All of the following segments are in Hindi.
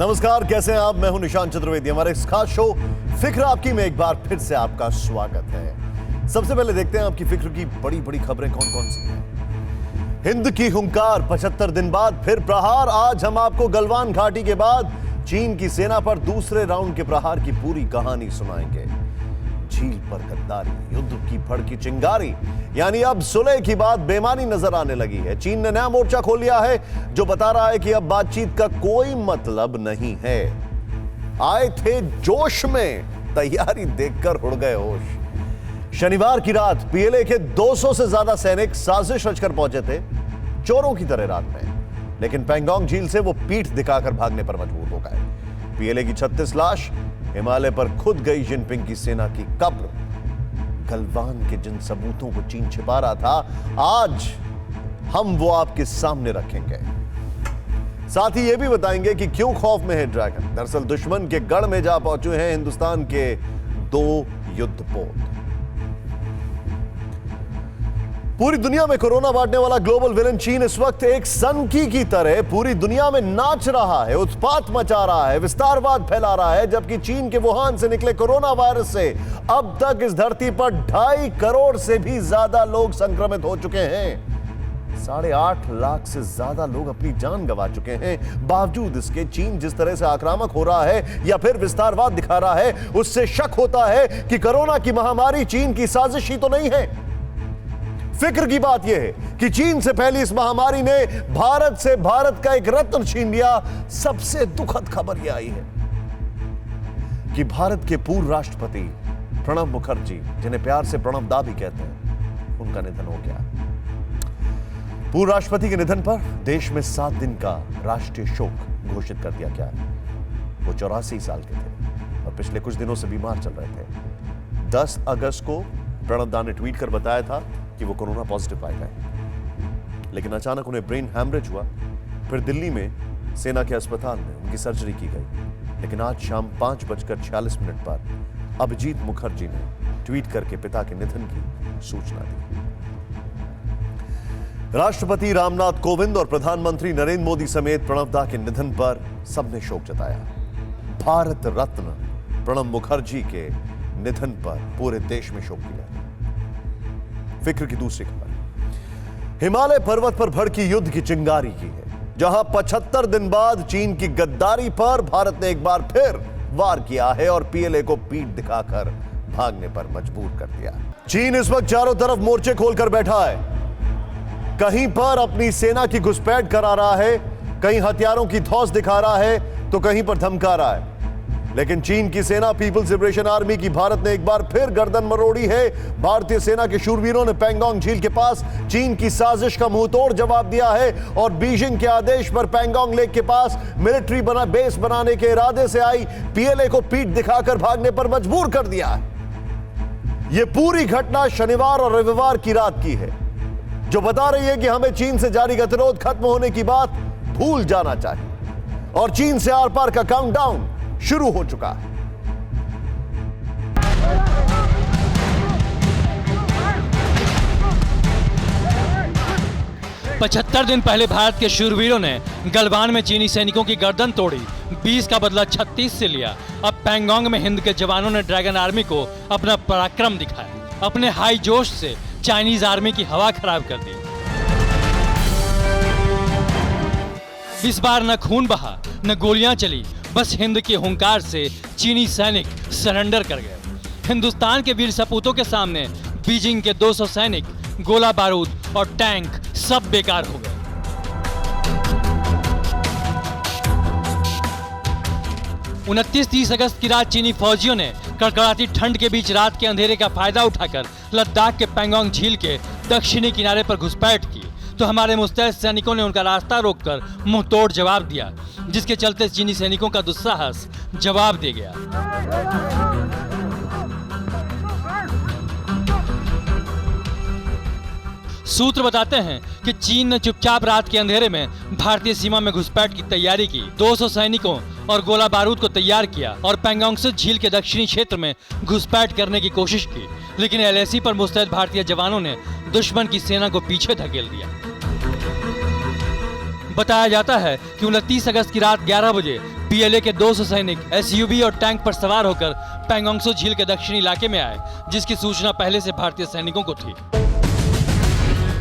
नमस्कार, कैसे हैं आप? मैं हूं निशांत चतुर्वेदी। हमारे इस खास शो फिक्र आपकी में एक बार फिर से आपका स्वागत है। सबसे पहले देखते हैं आपकी फिक्र की बड़ी बड़ी खबरें कौन कौन सी हैं। हिंद की हुंकार, 75 दिन बाद फिर प्रहार। आज हम आपको गलवान घाटी के बाद चीन की सेना पर दूसरे राउंड के प्रहार की पूरी कहानी सुनाएंगे। झील पर गद्दारी, युद्ध की भड़की चिंगारी, यानी अब सुलह की बात बेमानी नजर आने लगी है। चीन ने नया मोर्चा खोल लिया है जो बता रहा है कि अब बातचीत का कोई मतलब नहीं है। आए थे जोश में, तैयारी देखकर उड़ गए होश। शनिवार की रात पीएलए के 200 से ज्यादा सैनिक साजिश रचकर पहुंचे थे, चोरों की तरह रात में। लेकिन पैंगोंग झील से वो पीठ दिखाकर भागने पर मजबूर हो गए। पीएलए की 36 लाश हिमालय पर खुद गई जिनपिंग की सेना की कब्र। गलवान के जिन सबूतों को चीन छिपा रहा था, आज हम वो आपके सामने रखेंगे। साथ ही यह भी बताएंगे कि क्यों खौफ में है ड्रैगन। दरअसल दुश्मन के गढ़ में जा पहुंचे हैं हिंदुस्तान के 2 युद्धपोत। पूरी दुनिया में कोरोना बांटने वाला ग्लोबल विलन चीन इस वक्त एक सनकी की तरह पूरी दुनिया में नाच रहा है, उत्पात मचा रहा है, विस्तारवाद फैला रहा है। जबकि चीन के वुहान से निकले कोरोना वायरस से अब तक इस धरती पर 2.5 करोड़ से भी ज्यादा लोग संक्रमित हो चुके हैं। 8.5 लाख से ज्यादा लोग अपनी जान गंवा चुके हैं। बावजूद इसके चीन जिस तरह से आक्रामक हो रहा है या फिर विस्तारवाद दिखा रहा है, उससे शक होता है कि कोरोना की महामारी चीन की साजिश ही तो नहीं है। फिक्र की बात यह है कि चीन से फैली इस महामारी ने भारत का एक रत्न छीन लिया। सबसे दुखद खबर यह आई है कि भारत के पूर्व राष्ट्रपति प्रणब मुखर्जी, जिन्हें प्यार से प्रणब दा भी कहते हैं, उनका निधन हो गया। पूर्व राष्ट्रपति के निधन पर देश में 7 दिन का राष्ट्रीय शोक घोषित कर दिया गया। वो 84 साल के थे और पिछले कुछ दिनों से बीमार चल रहे थे। 10 अगस्त को प्रणब दा ने ट्वीट कर बताया था कि वो कोरोना पॉजिटिव पाए गए, लेकिन अचानक उन्हें ब्रेन हैमरेज हुआ। फिर दिल्ली में सेना के अस्पताल में उनकी सर्जरी की गई। लेकिन आज शाम 5:46 पर अभिजीत मुखर्जी ने ट्वीट करके पिता के निधन की सूचना दी। राष्ट्रपति रामनाथ कोविंद और प्रधानमंत्री नरेंद्र मोदी समेत प्रणब दा के निधन पर सबने शोक जताया। भारत रत्न प्रणब मुखर्जी के निधन पर पूरे देश में शोक की लहर। फिक्र की दूसरी खबर, हिमालय पर्वत पर भड़की युद्ध की चिंगारी की है, जहां 75 दिन बाद चीन की गद्दारी पर भारत ने एक बार फिर वार किया है और पीएलए को पीठ दिखाकर भागने पर मजबूर कर दिया। चीन इस वक्त चारों तरफ मोर्चे खोलकर बैठा है। कहीं पर अपनी सेना की घुसपैठ करा रहा है, कहीं हथियारों की धौंस दिखा रहा है, तो कहीं पर धमका रहा है। लेकिन चीन की सेना पीपल्स लिबरेशन आर्मी की भारत ने एक बार फिर गर्दन मरोड़ी है। भारतीय सेना के शूरवीरों ने पैंगोंग झील के पास चीन की साजिश का मुंहतोड़ जवाब दिया है और बीजिंग के आदेश पर पैंगोंग लेक के पास मिलिट्री बेस बनाने के इरादे से आई पीएलए को पीठ दिखाकर भागने पर मजबूर कर दिया है। यह पूरी घटना शनिवार और रविवार की रात की है, जो बता रही है कि हमें चीन से जारी गतिरोध खत्म होने की बात भूल जाना चाहिए और चीन से आर पार का काउंटडाउन शुरू हो चुका है। पचहत्तर दिन पहले भारत के शूरवीरों ने गलवान में चीनी सैनिकों की गर्दन तोड़ी, 20 का बदला 36 से लिया। अब पैंगोंग में हिंद के जवानों ने ड्रैगन आर्मी को अपना पराक्रम दिखाया। अपने हाई जोश से चाइनीज आर्मी की हवा खराब कर दी। इस बार न खून बहा न गोलियां चली, बस हिंद की हुंकार से चीनी सैनिक सरेंडर कर गए। हिंदुस्तान के वीर सपूतों के सामने बीजिंग के 200 सैनिक, गोला बारूद और टैंक सब बेकार हो गए। उनतीस 30 अगस्त की रात चीनी फौजियों ने कड़कड़ाती ठंड के बीच रात के अंधेरे का फायदा उठाकर लद्दाख के पैंगोंग झील के दक्षिणी किनारे पर घुसपैठ की, तो हमारे मुस्तैद सैनिकों ने उनका रास्ता रोककर मुंह तोड़ जवाब दिया, जिसके चलते चीनी सैनिकों का दुस्साहस जवाब दे गया। सूत्र बताते हैं कि चीन ने चुपचाप रात के अंधेरे में भारतीय सीमा में घुसपैठ की तैयारी की, 200 सैनिकों और गोला बारूद को तैयार किया और पैंगोंग से झील के दक्षिणी क्षेत्र में घुसपैठ करने की कोशिश की। लेकिन एलएसी पर मुस्तैद भारतीय जवानों ने दुश्मन की सेना को पीछे धकेल दिया। बताया जाता है कि 29 अगस्त की रात 11 बजे पीएलए के 200 सैनिक एसयूवी और टैंक पर सवार होकर पैंगोंग त्सो झील के दक्षिणी इलाके में आए, जिसकी सूचना पहले से भारतीय सैनिकों को थी।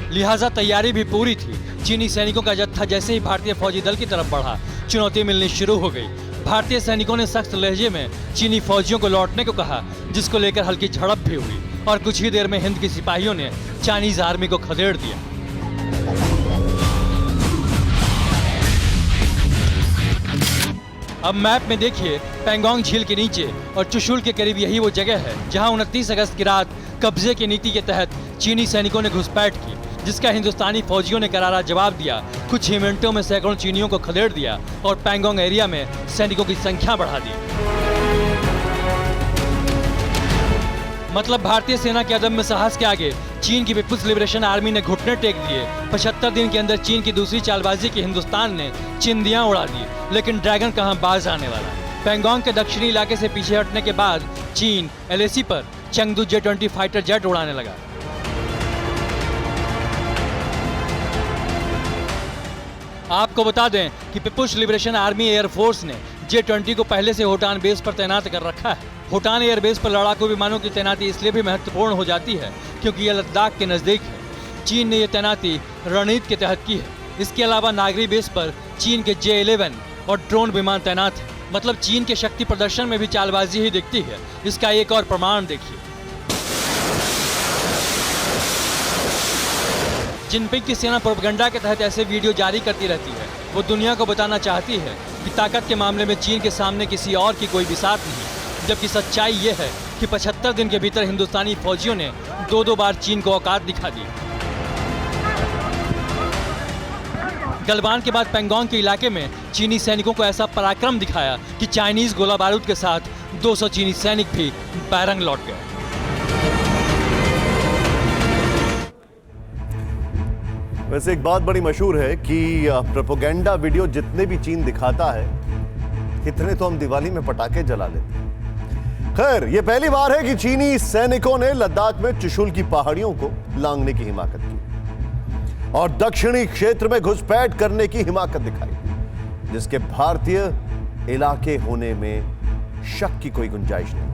लिहाजा तैयारी भी पूरी थी। चीनी सैनिकों का जत्था जैसे ही भारतीय फौजी दल की तरफ बढ़ा, चुनौती मिलनी शुरू हो गई। भारतीय सैनिकों ने सख्त लहजे में चीनी फौजियों को लौटने को कहा, जिसको लेकर हल्की झड़प भी हुई और कुछ ही देर में हिंद के सिपाहियों ने चाइनीज आर्मी को खदेड़ दिया। अब मैप में देखिए, पैंगोंग झील के नीचे और चुशुल के करीब यही वो जगह है जहां 29 अगस्त की रात कब्जे की नीति के तहत चीनी सैनिकों ने घुसपैठ की, जिसका हिंदुस्तानी फौजियों ने करारा जवाब दिया। कुछ ही मिनटों में सैकड़ों चीनियों को खदेड़ दिया और पैंगोंग एरिया में सैनिकों की संख्या बढ़ा दी। मतलब भारतीय सेना के अदम्य साहस के आगे चीन की पीपुल्स लिबरेशन आर्मी ने घुटने टेक दिए। 75 दिन के अंदर चीन की दूसरी चालबाजी की हिंदुस्तान ने चिंदियां उड़ा दी, लेकिन ड्रैगन कहां बाज आने वाला। पैंगोंग के दक्षिणी इलाके से पीछे हटने के बाद चीन एलएसी पर चंगदू J-20 फाइटर जेट उड़ाने लगा। आपको बता दें कि पीपुल्स लिबरेशन आर्मी एयरफोर्स ने J-20 को पहले से होटान बेस पर तैनात कर रखा है। होटान एयरबेस पर लड़ाकू विमानों की तैनाती इसलिए भी महत्वपूर्ण हो जाती है क्योंकि यह लद्दाख के नजदीक है। चीन ने यह तैनाती रणनीति के तहत की है। इसके अलावा नागरी बेस पर चीन के J-11 और ड्रोन विमान तैनात है। मतलब चीन के शक्ति प्रदर्शन में भी चालबाजी ही दिखती है। इसका एक और प्रमाण देखिए। जिनपिंग की सेना प्रोपेगेंडा के तहत ऐसे वीडियो जारी करती रहती है। वो दुनिया को बताना चाहती है कि ताकत के मामले में चीन के सामने किसी और की कोई बिसात नहीं, जबकि सच्चाई ये है कि 75 दिन के भीतर हिंदुस्तानी फौजियों ने 2-2 बार चीन को औकात दिखा दी। गलवान के बाद पैंगोंग के इलाके में चीनी सैनिकों को ऐसा पराक्रम दिखाया कि चाइनीज गोला बारूद के साथ 200 चीनी सैनिक भी बैरंग लौट गए। वैसे एक बात बड़ी मशहूर है कि प्रोपेगेंडा वीडियो जितने भी चीन दिखाता है, इतने तो हम दिवाली में पटाखे जला लेते हैं। खैर, यह पहली बार है कि चीनी सैनिकों ने लद्दाख में चुशुल की पहाड़ियों को लांघने की हिमाकत की और दक्षिणी क्षेत्र में घुसपैठ करने की हिमाकत दिखाई, जिसके भारतीय इलाके होने में शक की कोई गुंजाइश नहीं।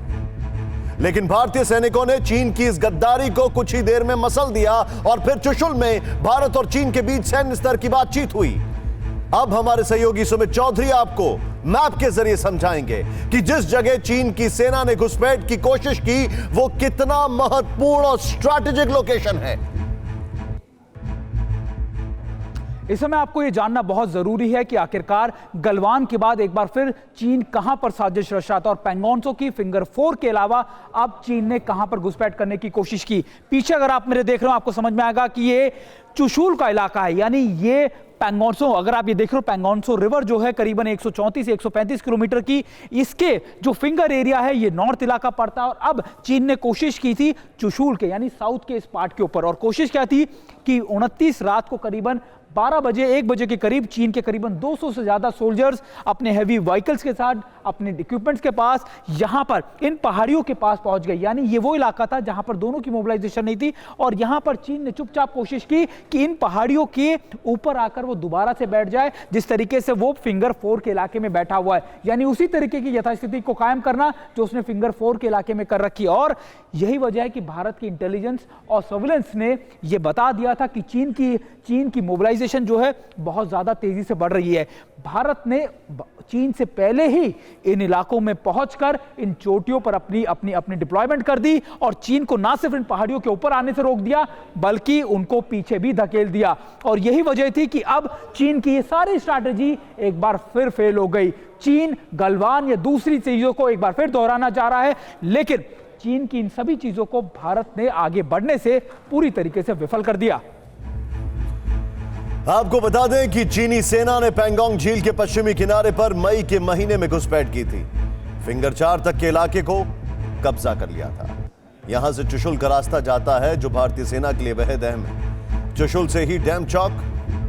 लेकिन भारतीय सैनिकों ने चीन की इस गद्दारी को कुछ ही देर में मसल दिया और फिर चुशुल में भारत और चीन के बीच सैन्य स्तर की बातचीत हुई। अब हमारे सहयोगी सुमित चौधरी आपको मैप के जरिए समझाएंगे कि जिस जगह चीन की सेना ने घुसपैठ की कोशिश की, वो कितना महत्वपूर्ण और स्ट्रैटेजिक लोकेशन है। इस समय आपको यह जानना बहुत जरूरी है कि आखिरकार गलवान के बाद एक बार फिर चीन कहां पर साजिश रच रहा था और पैंगोंग त्सो की फिंगर 4 के अलावा अब चीन ने कहां पर घुसपैठ करने की कोशिश की। पीछे अगर आप मेरे देख रहे हो, आपको समझ में आएगा कि ये चुशुल का इलाका है, यानी ये पैंगोंग त्सो, अगर आप ये देख रहे हो, पैंगोंग त्सो रिवर जो है करीबन 134 से 135 किलोमीटर की, इसके जो फिंगर एरिया है ये नॉर्थ इलाका पड़ता है। और अब चीन ने कोशिश की थी चुशुल के यानी साउथ के इस पार्ट के ऊपर, और कोशिश क्या थी कि 29 रात को करीबन 12 बजे 1 बजे के करीब चीन के करीबन 200 से ज्यादा सोल्जर्स अपने हैवी व्हीकल्स के साथ, अपने इक्विपमेंट्स के पास, यहां पर इन पहाड़ियों के पास पहुंच गए। यानी ये वो इलाका था जहां पर दोनों की मोबिलाइजेशन नहीं थी और यहां पर चीन ने चुपचाप कोशिश की कि इन पहाड़ियों के ऊपर आकर वो दोबारा से बैठ जाए, जिस तरीके से वो फिंगर 4 के इलाके में बैठा हुआ है, यानी उसी तरीके की यथास्थिति को कायम करना जो उसने फिंगर 4 के इलाके में कर रखी है। और यही वजह है कि भारत की इंटेलिजेंस और सर्विलेंस ने यह बता दिया था कि चीन की मोबिलाइजेशन जो है बहुत ज्यादा तेजी से बढ़ रही है। भारत ने चीन से पहले ही इन इलाकों में पहुंचकर इन चोटियों पर अपनी डिप्लॉयमेंट कर दी और चीन को ना सिर्फ इन पहाड़ियों के ऊपर आने से रोक दिया बल्कि उनको पीछे भी धकेल दिया। और यही वजह थी कि अब चीन की ये सारी स्ट्रैटेजी एक बार फिर फेल हो गई। चीन गलवान या दूसरी चीजों को एक बार फिर दोहराना चाह रहा है, लेकिन चीन की इन सभी चीजों को भारत ने आगे बढ़ने से पूरी तरीके से विफल कर दिया। आपको बता दें कि चीनी सेना ने पैंगोंग झील के पश्चिमी किनारे पर मई के महीने में घुसपैठ की थी। फिंगर 4 तक के इलाके को कब्जा कर लिया था। यहां से चुशुल का रास्ता जाता है जो भारतीय सेना के लिए बेहद अहम है। चुशुल से ही डैम चौक,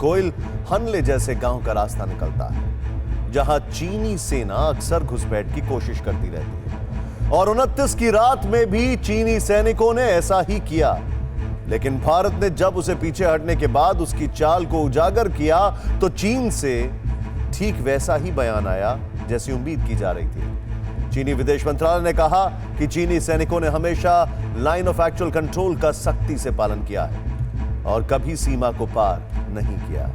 कोयल, हनले जैसे गांव का रास्ता निकलता है जहां चीनी सेना अक्सर घुसपैठ की कोशिश करती रहती है और 29 की रात में भी चीनी सैनिकों ने ऐसा ही किया। लेकिन भारत ने जब उसे पीछे हटने के बाद उसकी चाल को उजागर किया तो चीन से ठीक वैसा ही बयान आया जैसी उम्मीद की जा रही थी। चीनी विदेश मंत्रालय ने कहा कि चीनी सैनिकों ने हमेशा लाइन ऑफ एक्चुअल कंट्रोल का सख्ती से पालन किया है और कभी सीमा को पार नहीं किया।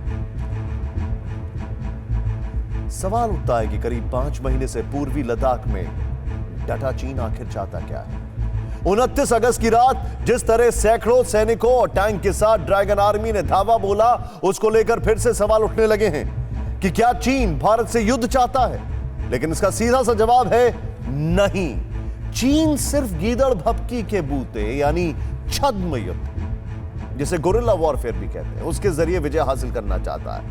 सवाल उठता है कि करीब 5 महीने से पूर्वी लद्दाख में डटा चीन आखिर चाहता क्या है। 29 अगस्त की रात जिस तरह सैकड़ों सैनिकों और टैंक के साथ ड्रैगन आर्मी ने धावा बोला, उसको लेकर फिर से सवाल उठने लगे हैं कि क्या चीन भारत से युद्ध चाहता है। लेकिन इसका सीधा सा जवाब है नहीं। चीन सिर्फ गीदड़ भपकी के बूते यानी छद्म युद्ध, जिसे गुरिल्ला वॉरफेयर भी कहते हैं, उसके जरिए विजय हासिल करना चाहता है।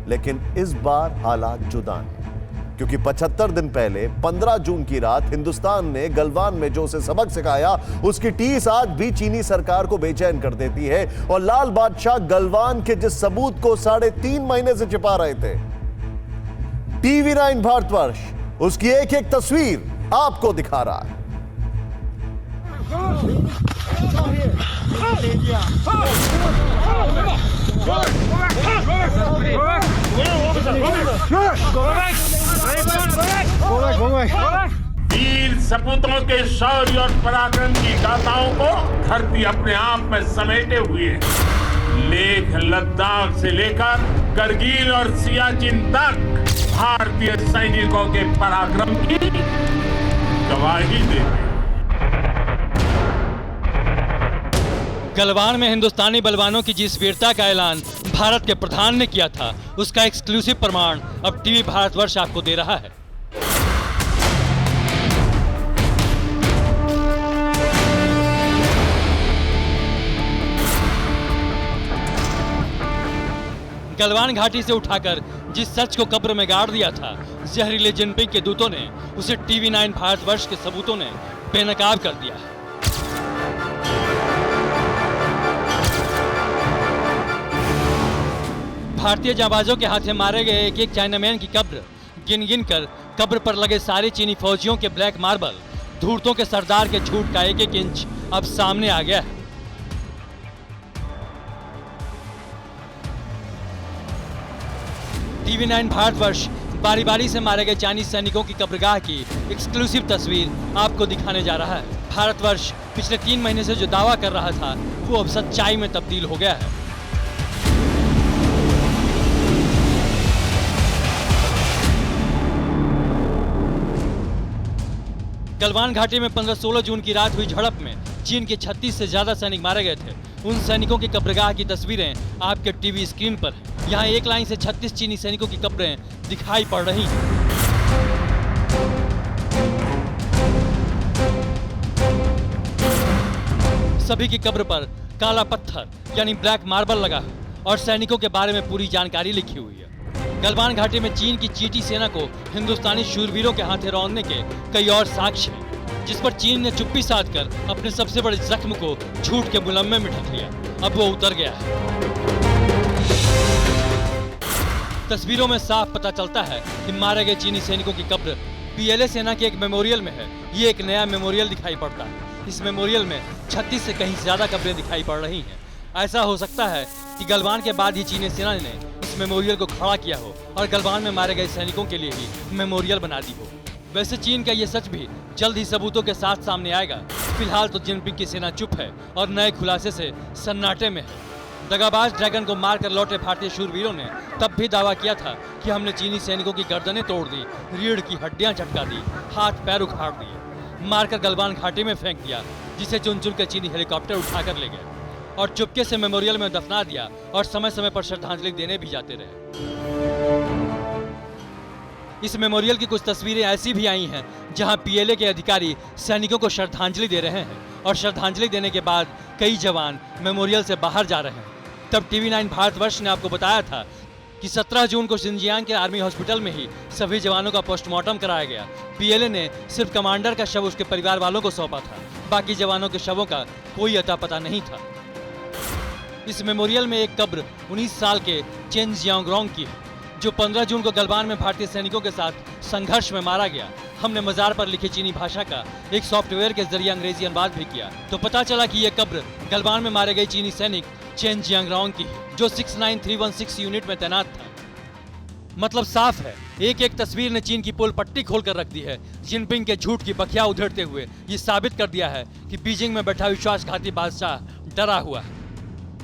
लेकिन इस बार हालात जुदा हैं, क्योंकि 75 दिन पहले 15 जून की रात हिंदुस्तान ने गलवान में जो उसे सबक सिखाया, उसकी टीस आज भी चीनी सरकार को बेचैन कर देती है। और लाल बादशाह गलवान के जिस सबूत को 3.5 महीने से छिपा रहे थे, TV9 भारतवर्ष उसकी एक एक तस्वीर आपको दिखा रहा है। वीर सपूतों के शौर्य और पराक्रम की गाथाओं को धरती अपने आप में समेटे हुए है। लेह लद्दाख से लेकर करगिल और सियाचिन तक भारतीय सैनिकों के पराक्रम की गवाही देते हैं। गलवान में हिंदुस्तानी बलवानों की जिस वीरता का ऐलान भारत के प्रधान ने किया था, उसका एक्सक्लूसिव प्रमाण अब टीवी भारतवर्ष आपको दे रहा है। गलवान घाटी से उठाकर जिस सच को कब्र में गाड़ दिया था जहरीले जिनपिंग के दूतों ने, उसे TV9 भारतवर्ष के सबूतों ने बेनकाब कर दिया। भारतीय जाबाजों के हाथ मारे गए एक एक चाइनामैन की कब्र गिन गिन कर कब्र पर लगे सारे चीनी फौजियों के ब्लैक मार्बल, धूर्तों के सरदार के झूठ का एक एक इंच अब सामने आ गया है। TV9 भारतवर्ष बारी बारी से मारे गए चाइनीज सैनिकों की कब्रगाह की एक्सक्लूसिव तस्वीर आपको दिखाने जा रहा है। भारतवर्ष पिछले 3 महीने से जो दावा कर रहा था, वो अब सच्चाई में तब्दील हो गया है। गलवान घाटी में 15-16 जून की रात हुई झड़प में चीन के 36 से ज्यादा सैनिक मारे गए थे। उन सैनिकों की कब्रगाह की तस्वीरें आपके टीवी स्क्रीन पर हैं। यहाँ एक लाइन से 36 चीनी सैनिकों की कब्रें दिखाई पड़ रही हैं। सभी की कब्र पर काला पत्थर यानी ब्लैक मार्बल लगा है और सैनिकों के बारे में पूरी जानकारी लिखी हुई है। गलवान घाटी में चीन की चीटी सेना को हिंदुस्तानी शूरवीरों के हाथे रौंदने के कई और साक्ष्य हैं, जिस पर चीन ने चुप्पी साध कर अपने सबसे बड़े जख्म को झूठ के मुलम्मे में ढक लिया। अब वो उतर गया है। तस्वीरों में साफ पता चलता है कि मारे गए चीनी सैनिकों की कब्र PLA सेना के एक मेमोरियल में है। ये एक नया मेमोरियल दिखाई पड़ता है। इस मेमोरियल में 36 से कहीं ज्यादा कब्रें दिखाई पड़ रही हैं। ऐसा हो सकता है कि गलवान के बाद ही चीनी सेना ने इस मेमोरियल को खड़ा किया हो और गलवान में मारे गए सैनिकों के लिए ही मेमोरियल बना दी हो। वैसे चीन का ये सच भी जल्द ही सबूतों के साथ सामने आएगा। फिलहाल तो जिनपिंग की सेना चुप है और नए खुलासे से सन्नाटे में है। दगाबाज ड्रैगन को मारकर लौटे भारतीय शूरवीरों ने तब भी दावा किया था कि हमने चीनी सैनिकों की गर्दनें तोड़ दी, रीढ़ की हड्डियां झटका दी, हाथ पैर उखाड़ दिए, मारकर गलवान घाटी में फेंक दिया, जिसे चुन चुन के चीनी हेलीकॉप्टर उठाकर ले गए और चुपके से मेमोरियल में दफना दिया और समय समय पर श्रद्धांजलि देने भी जाते रहे। इस मेमोरियल की कुछ तस्वीरें ऐसी भी आई हैं जहां PLA के अधिकारी सैनिकों को श्रद्धांजलि दे रहे हैं और श्रद्धांजलि देने के बाद कई जवान मेमोरियल से बाहर जा रहे हैं। तब TV9 भारतवर्ष ने आपको बताया था कि 17 जून को शिनजियांग के आर्मी हॉस्पिटल में ही सभी जवानों का पोस्टमार्टम कराया गया। PLA ने सिर्फ कमांडर का शव उसके परिवार वालों को सौंपा था, बाकी जवानों के शवों का कोई अता पता नहीं था। इस मेमोरियल में एक कब्र 19 साल के चेन जियांगरोंग की है, जो 15 जून को गलवान में भारतीय सैनिकों के साथ संघर्ष में मारा गया। हमने मजार पर लिखी चीनी भाषा का एक सॉफ्टवेयर के जरिए अंग्रेजी अनुवाद भी किया, तो पता चला कि यह कब्र गलवान में मारे गए चीनी सैनिक चेन जियांगरोंग की है, जो 69316 यूनिट में तैनात था। मतलब साफ है, एक एक तस्वीर ने चीन की पोल पट्टी खोलकर रख दी है। जिनपिंग के झूठ की बखिया उधेड़ते हुए ये साबित कर दिया है कि बीजिंग में बैठा विश्वासघाती बादशाह डरा हुआ है।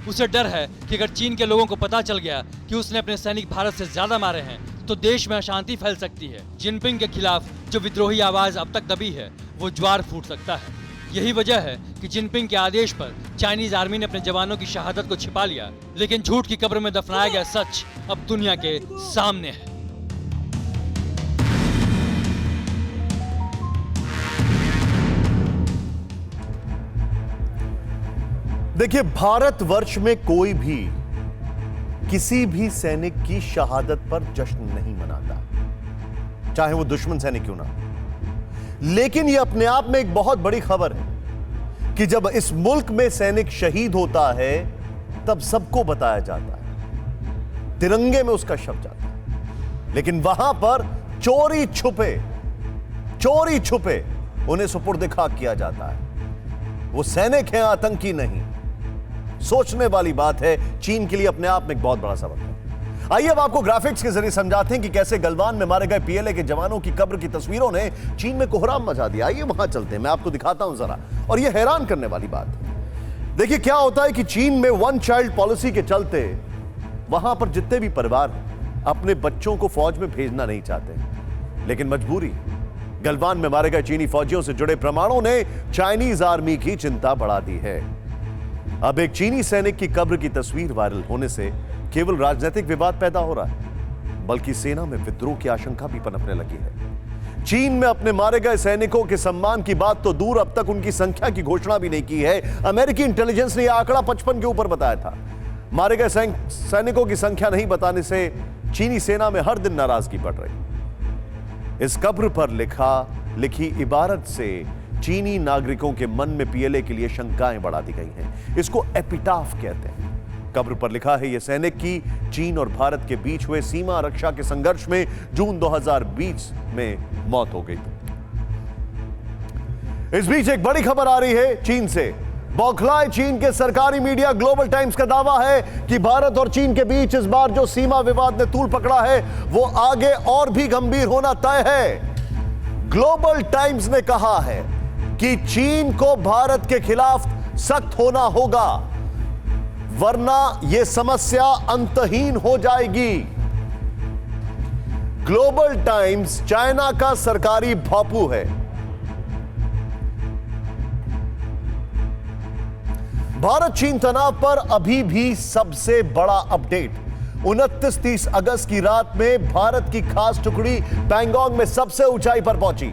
उसे डर है कि अगर चीन के लोगों को पता चल गया कि उसने अपने सैनिक भारत से ज्यादा मारे हैं तो देश में अशांति फैल सकती है। जिनपिंग के खिलाफ जो विद्रोही आवाज अब तक दबी है वो ज्वार फूट सकता है। यही वजह है कि जिनपिंग के आदेश पर चाइनीज आर्मी ने अपने जवानों की शहादत को छिपा लिया, लेकिन झूठ की कब्र में दफनाया गया सच अब दुनिया के सामने है। देखिए, भारतवर्ष में कोई भी किसी भी सैनिक की शहादत पर जश्न नहीं मनाता, चाहे वो दुश्मन सैनिक क्यों ना। लेकिन यह अपने आप में एक बहुत बड़ी खबर है कि जब इस मुल्क में सैनिक शहीद होता है तब सबको बताया जाता है, तिरंगे में उसका शव जाता है। लेकिन वहां पर चोरी छुपे उन्हें सुपुर्द खाक किया जाता है। वो सैनिक हैं, आतंकी नहीं। सोचने वाली बात है, चीन के लिए अपने आप में एक बहुत बड़ा सबक है। आइए अब आपको ग्राफिक्स के जरिए समझाते हैं कि कैसे गलवान में मारे गए पीएलए के जवानों की कब्र की तस्वीरों ने चीन में कोहराम मचा दिया। आइए वहां चलते हैं, मैं आपको दिखाता हूं जरा। और यह हैरान करने वाली बात है। देखिए क्या होता है कि चीन में वन चाइल्ड पॉलिसी के चलते वहां पर जितने भी परिवार अपने बच्चों को फौज में भेजना नहीं चाहते, लेकिन मजबूरी। गलवान में मारे गए चीनी फौजियों से जुड़े प्रमाणों ने चाइनीज आर्मी की चिंता बढ़ा दी है। अब एक चीनी सैनिक की कब्र की तस्वीर वायरल होने से केवल राजनीतिक विवाद पैदा हो रहा है, बल्कि सेना में विद्रोह की आशंका भी पनपने लगी है। चीन में अपने मारे गए सैनिकों के सम्मान की बात तो दूर, अब तक उनकी संख्या की घोषणा भी नहीं की है। अमेरिकी इंटेलिजेंस ने यह आंकड़ा 55 के ऊपर बताया था। मारे गए सैनिकों की संख्या नहीं बताने से चीनी सेना में हर दिन नाराजगी बढ़ रही। इस कब्र पर लिखी इबारत से चीनी नागरिकों के मन में पीएलए के लिए शंकाएं बढ़ा दी गई हैं। इसको एपिटाफ कहते हैं। कब्र पर लिखा है, यह सैनिक की चीन और भारत के बीच हुए सीमा रक्षा के संघर्ष में जून 2020 में मौत हो गई। इस बीच एक बड़ी खबर आ रही है चीन से। बौखलाए चीन के सरकारी मीडिया ग्लोबल टाइम्स का दावा है कि भारत और चीन के बीच इस बार जो सीमा विवाद ने तूल पकड़ा है वो आगे और भी गंभीर होना तय है। ग्लोबल टाइम्स ने कहा है कि चीन को भारत के खिलाफ सख्त होना होगा, वरना यह समस्या अंतहीन हो जाएगी। ग्लोबल टाइम्स चाइना का सरकारी भापू है। भारत चीन तनाव पर अभी भी सबसे बड़ा अपडेट। 29-30 अगस्त की रात में भारत की खास टुकड़ी पैंगोंग में सबसे ऊंचाई पर पहुंची।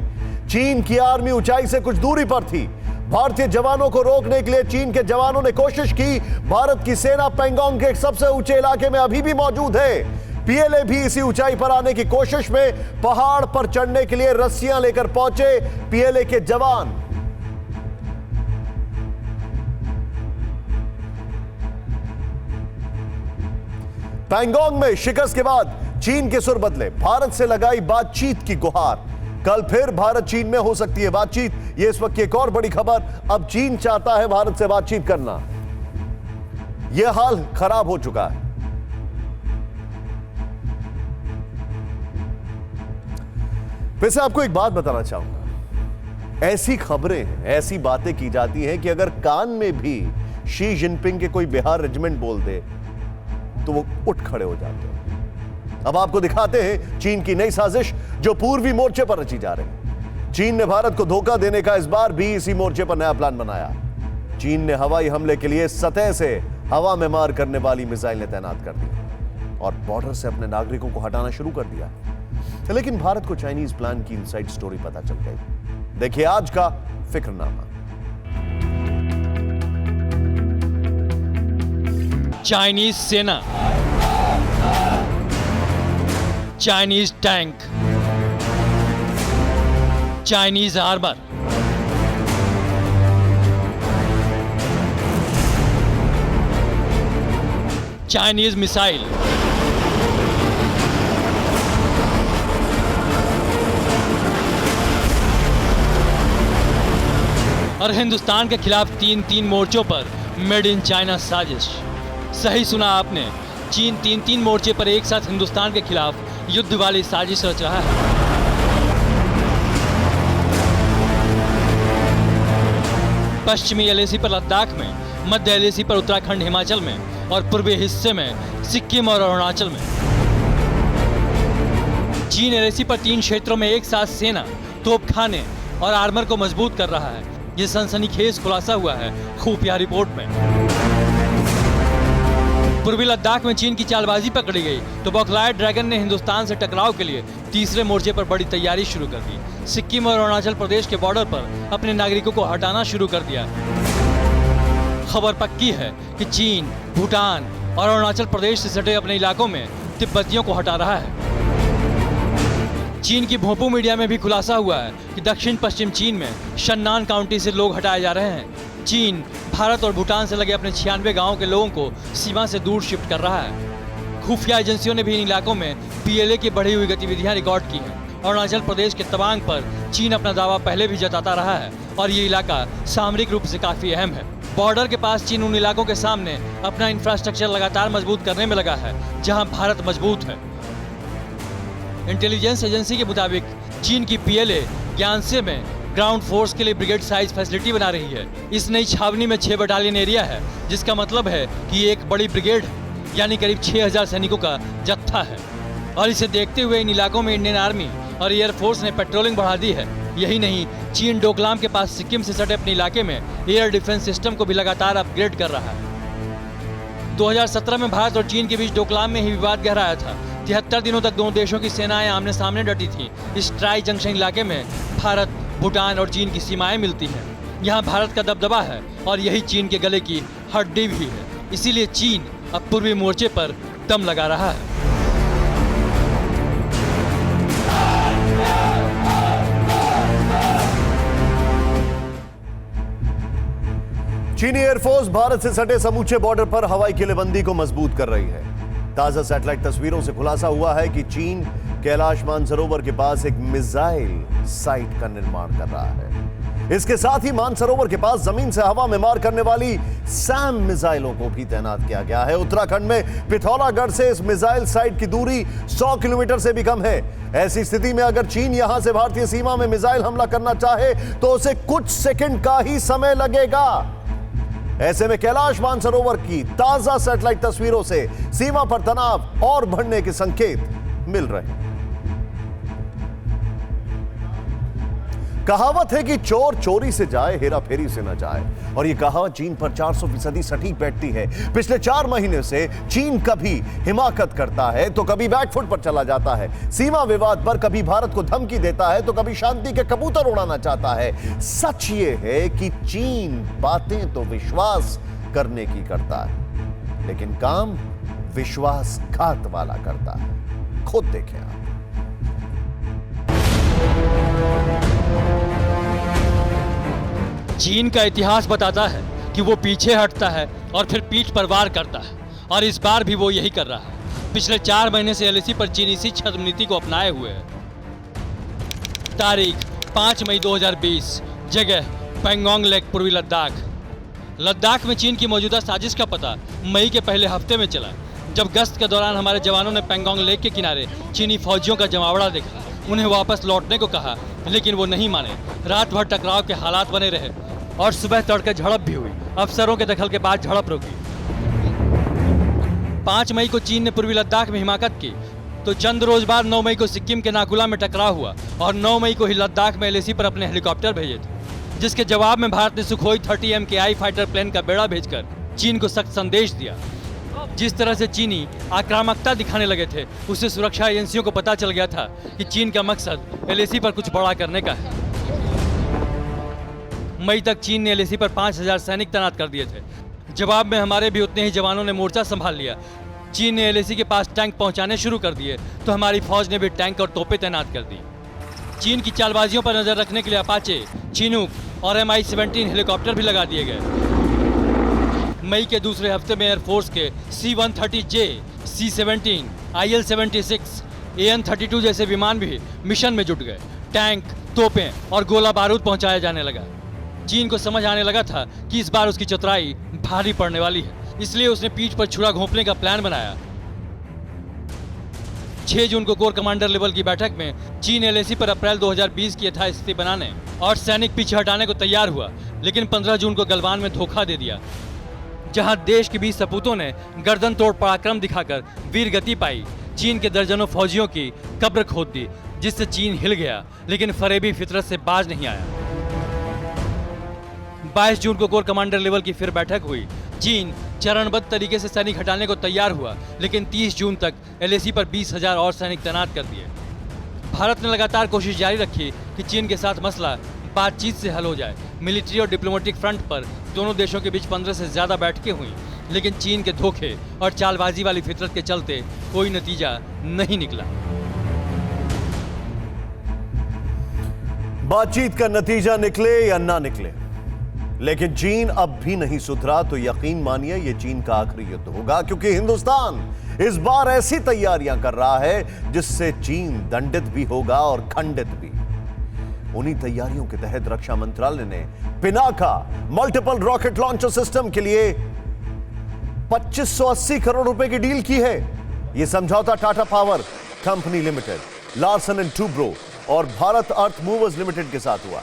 चीन की आर्मी ऊंचाई से कुछ दूरी पर थी। भारतीय जवानों को रोकने के लिए चीन के जवानों ने कोशिश की। भारत की सेना पैंगोंग के सबसे ऊंचे इलाके में अभी भी मौजूद है। पीएलए भी इसी ऊंचाई पर आने की कोशिश में पहाड़ पर चढ़ने के लिए रस्सियां लेकर पहुंचे पीएलए के जवान। पैंगोंग में शिकस्त के बाद चीन के सुर बदले। भारत से लगाई बातचीत की गुहार। कल फिर भारत चीन में हो सकती है बातचीत। यह इस वक्त की एक और बड़ी खबर। अब चीन चाहता है भारत से बातचीत करना। यह हाल खराब हो चुका है। वैसे आपको एक बात बताना चाहूंगा, ऐसी खबरें हैं, ऐसी बातें की जाती हैं कि अगर कान में भी शी जिनपिंग के कोई बिहार रेजिमेंट बोल दे तो वो उठ खड़े हो जाते हैं। अब आपको दिखाते हैं चीन की नई साजिश जो पूर्वी मोर्चे पर रची जा रही है। चीन ने भारत को धोखा देने का इस बार भी इसी मोर्चे पर नया प्लान बनाया। चीन ने हवाई हमले के लिए सतह से हवा में मार करने वाली मिसाइलें तैनात कर दी और बॉर्डर से अपने नागरिकों को हटाना शुरू कर दिया। लेकिन भारत को चाइनीज प्लान की इनसाइड स्टोरी पता चल गई। देखिए आज का फिक्रनामा। चाइनीज सेना, Chinese tank, Chinese armour, Chinese missile, और हिंदुस्तान के खिलाफ 3 मोर्चों पर मेड इन चाइना साजिश। सही सुना आपने, चीन 3 मोर्चे पर एक साथ हिंदुस्तान के खिलाफ युद्ध वाली साजिश रच रहा है। पश्चिमी एलएसी पर लद्दाख में, मध्य एलएसी पर उत्तराखंड हिमाचल में और पूर्वी हिस्से में सिक्किम और अरुणाचल में। चीन एलएसी पर 3 क्षेत्रों में एक साथ सेना, तोपखाने और आर्मर को मजबूत कर रहा है। ये सनसनीखेज खुलासा हुआ है खुफिया रिपोर्ट में। पूर्वी लद्दाख में चीन की चालबाजी पकड़ी गई तो बौखलाए ड्रैगन ने हिंदुस्तान से टकराव के लिए तीसरे मोर्चे पर बड़ी तैयारी शुरू कर दी। सिक्किम और अरुणाचल प्रदेश के बॉर्डर पर अपने नागरिकों को हटाना शुरू कर दिया। खबर पक्की है कि चीन, भूटान और अरुणाचल प्रदेश से सटे अपने इलाकों में तिब्बतियों को हटा रहा है। चीन की भोंपू मीडिया में भी खुलासा हुआ है कि दक्षिण पश्चिम चीन में शन्नान काउंटी से लोग हटाए जा रहे हैं। चीन भारत और भूटान से लगे अपने 96 गांवों के लोगों को सीमा से दूर शिफ्ट कर रहा है। खुफिया एजेंसियों ने भी इन इलाकों में पीएलए की बढ़ी हुई गतिविधियां रिकॉर्ड की हैं। अरुणाचल प्रदेश के तवांग पर चीन अपना दावा पहले भी जताता रहा है और ये इलाका सामरिक रूप से काफी अहम है। बॉर्डर के पास चीन उन इलाकों के सामने अपना इंफ्रास्ट्रक्चर लगातार मजबूत करने में लगा है जहां भारत मजबूत है। इंटेलिजेंस एजेंसी के मुताबिक चीन की पीएलए ग्यानसे में ग्राउंड फोर्स के लिए ब्रिगेड साइज फैसिलिटी बना रही है। इस नई छावनी में 6 बटालियन एरिया है, जिसका मतलब है कि ये एक बड़ी ब्रिगेड है, यानी करीब 6000 सैनिकों का जत्था है। और इसे देखते हुए इन इलाकों में इंडियन आर्मी और एयरफोर्स ने पेट्रोलिंग बढ़ा दी है। यही नहीं, चीन डोकलाम के पास सिक्किम से सटे अपने इलाके में एयर डिफेंस सिस्टम को भी लगातार अपग्रेड कर रहा है। 2017 में भारत और चीन के बीच डोकलाम में ही विवाद गहराया था। 73 दिनों तक दोनों देशों की सेनाएं आमने सामने डटी थीं। इस ट्राई जंक्शन इलाके में भारत, भूटान और चीन की सीमाएं मिलती हैं। यहाँ भारत का दबदबा है और यही चीन के गले की हड्डी भी है। इसीलिए चीन अब पूर्वी मोर्चे पर दम लगा रहा है। चीनी एयरफोर्स भारत से सटे समूचे बॉर्डर पर हवाई किलेबंदी को मजबूत कर रही है। ताजा सैटेलाइट तस्वीरों से खुलासा हुआ है कि चीन कैलाश मानसरोवर के पास एक मिसाइल साइट का निर्माण कर रहा है। इसके साथ ही मानसरोवर के पास जमीन से हवा में मार करने वाली सैम मिसाइलों को भी तैनात किया गया है। उत्तराखंड में पिथौरागढ़ से इस मिसाइल साइट की दूरी 100 किलोमीटर से भी कम है। ऐसी स्थिति में अगर चीन यहां से भारतीय सीमा में मिसाइल हमला करना चाहे तो उसे कुछ सेकंड का ही समय लगेगा। ऐसे में कैलाश मानसरोवर की ताजा सैटेलाइट तस्वीरों से सीमा पर तनाव और बढ़ने के संकेत मिल रहे हैं। कहावत है कि चोर चोरी से जाए, हेरा फेरी से न जाए, और यह कहावत चीन पर 400% सटीक बैठती है। पिछले 4 महीने से चीन कभी हिमाकत करता है तो कभी बैकफुट पर चला जाता है। सीमा विवाद पर कभी भारत को धमकी देता है तो कभी शांति के कबूतर उड़ाना चाहता है। सच ये है कि चीन बातें तो विश्वास करने की करता है, लेकिन काम विश्वासघात वाला करता है। खुद देखें आप। चीन का इतिहास बताता है कि वो पीछे हटता है और फिर पीठ पर वार करता है, और इस बार भी वो यही कर रहा है। पिछले 4 महीने से एलएसी पर चीन इसी छद्म नीति को अपनाए हुए है। तारीख 5 मई 2020, जगह पैंगोंग लेक, पूर्वी लद्दाख। लद्दाख में चीन की मौजूदा साजिश का पता मई के पहले हफ्ते में चला, जब गश्त के दौरान हमारे जवानों ने पैंगोंग लेक के किनारे चीनी फौजियों का जमावड़ा देखा। उन्हें वापस लौटने को कहा, लेकिन वो नहीं माने। रात भर टकराव के हालात बने रहे और सुबह तड़के झड़प भी हुई। अफसरों के दखल के बाद झड़प रुकी। 5 मई को चीन ने पूर्वी लद्दाख में हिमाकत की तो चंद रोज बाद 9 मई को सिक्किम के नाकुला में टकराव हुआ और 9 मई को ही लद्दाख में एलएसी पर अपने हेलीकॉप्टर भेजे थे, जिसके जवाब में भारत ने सुखोई 30 MKI फाइटर प्लेन का बेड़ा भेजकर चीन को सख्त संदेश दिया। जिस तरह से चीनी आक्रामकता दिखाने लगे थे, उससे सुरक्षा एजेंसियों को पता चल गया था कि चीन का मकसद एलएसी पर कुछ बड़ा करने का है। मई तक चीन ने एलएसी पर 5000 सैनिक तैनात कर दिए थे। जवाब में हमारे भी उतने ही जवानों ने मोर्चा संभाल लिया। चीन ने एलएसी के पास टैंक पहुंचाने शुरू कर दिए तो हमारी फौज ने भी टैंक और तोपें तैनात कर दी। चीन की चालबाजियों पर नजर रखने के लिए अपाचे, चिनूक और MI-17 हेलीकॉप्टर भी लगा दिए गए। मई के दूसरे हफ्ते में एयरफोर्स के C-130J, C-17, IL-76, AN-32 जैसे विमान भी मिशन में जुट गए। टैंक, तोपें और गोला बारूद पहुंचाया जाने लगा। चीन को समझ आने लगा था कि इस बार उसकी चतुराई भारी पड़ने वाली है, इसलिए उसने पीठ पर छुरा घोंपने का प्लान बनाया। 6 जून को कोर कमांडर लेवल की बैठक में चीन एलएसी पर अप्रैल 2020 की यथास्थिति बनाने और सैनिक पीछे हटाने को तैयार हुआ, लेकिन 15 जून को गलवान में धोखा दे दिया, जहां देश के 20 सपूतों ने गर्दन तोड़ पराक्रम दिखाकर वीर गति पाई। चीन के दर्जनों फौजियों की कब्र खोद दी, जिससे चीन हिल गया, लेकिन फरेबी फितरत से बाज नहीं आया। 22 जून को कोर कमांडर लेवल की फिर बैठक हुई। चीन चरणबद्ध तरीके से सैनिक हटाने को तैयार हुआ, लेकिन 30 जून तक एलएसी पर 20,000 और सैनिक तैनात कर दिए। भारत ने लगातार कोशिश जारी रखी कि चीन के साथ मसला बातचीत से हल हो जाए। मिलिट्री और डिप्लोमेटिक फ्रंट पर दोनों देशों के बीच 15 से ज्यादा बैठकें हुई, लेकिन चीन के धोखे और चालबाजी वाली फितरत के चलते कोई नतीजा नहीं निकला। बातचीत का नतीजा निकले या ना निकले, लेकिन चीन अब भी नहीं सुधरा, तो यकीन मानिए ये चीन का आखिरी युद्ध होगा, क्योंकि हिंदुस्तान इस बार ऐसी तैयारियां कर रहा है जिससे चीन दंडित भी होगा और खंडित भी। उन्हीं तैयारियों के तहत रक्षा मंत्रालय ने Pinaka multiple rocket launcher system के लिए 2580 करोड़ रुपए की डील की है। यह समझौता Tata power company limited, Larsen and Toubro और भारत अर्थ मूवर्स लिमिटेड के साथ हुआ,